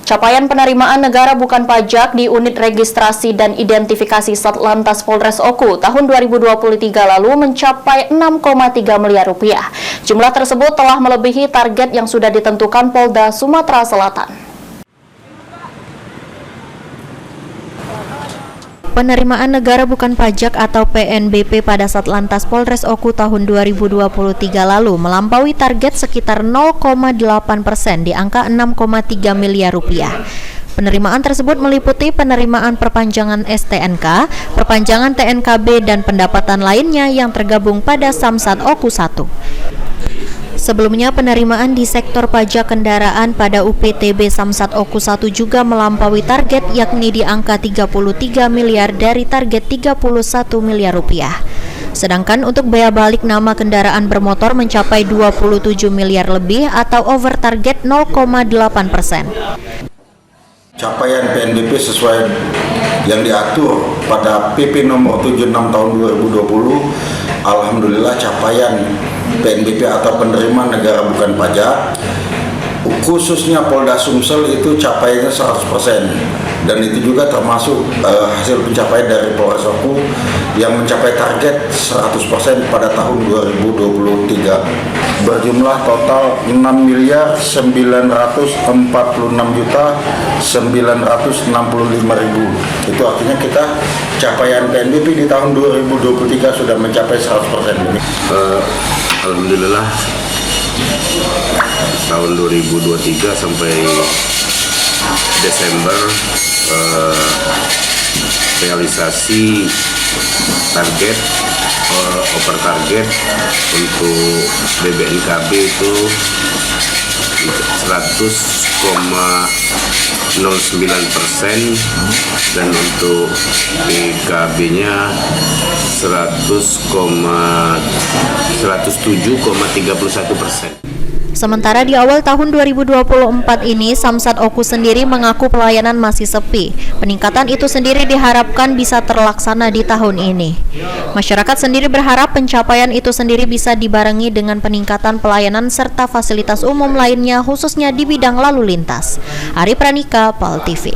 Capaian penerimaan negara bukan pajak di Unit Registrasi dan Identifikasi Satlantas Polres Oku tahun 2023 lalu mencapai 6,3 miliar rupiah. Jumlah tersebut telah melebihi target yang sudah ditentukan Polda Sumatera Selatan. Penerimaan negara bukan pajak atau PNBP pada Satlantas Polres Oku tahun 2023 lalu melampaui target sekitar 0,8% di angka 6,3 miliar rupiah. Penerimaan tersebut meliputi penerimaan perpanjangan STNK, perpanjangan TNKB, dan pendapatan lainnya yang tergabung pada Samsat Oku 1. Sebelumnya, penerimaan di sektor pajak kendaraan pada UPTB Samsat Oku 1 juga melampaui target, yakni di angka 33 miliar dari target 31 miliar rupiah. Sedangkan untuk bea balik nama kendaraan bermotor mencapai 27 miliar lebih atau over target 0,8%. Capaian PNBP sesuai yang diatur pada PP nomor 76 tahun 2020, alhamdulillah capaian PNBP atau penerimaan negara bukan pajak khususnya Polda Sumsel itu capaiannya 100%, dan itu juga termasuk hasil pencapaian dari Polres Oku yang mencapai target 100% pada tahun 2023 berjumlah total 6.946.965.000. Itu artinya kita capaian PNBP di tahun 2023 sudah mencapai 100% ini. Alhamdulillah tahun 2023 sampai Desember realisasi target over target untuk BBNKB itu 100,09% dan untuk BKB-nya 107,31%. Sementara di awal tahun 2024 ini, Samsat Oku sendiri mengaku pelayanan masih sepi. Peningkatan itu sendiri diharapkan bisa terlaksana di tahun ini. Masyarakat sendiri berharap pencapaian itu sendiri bisa dibarengi dengan peningkatan pelayanan serta fasilitas umum lainnya, khususnya di bidang lalu lintas. Ari Pranika, PAL TV.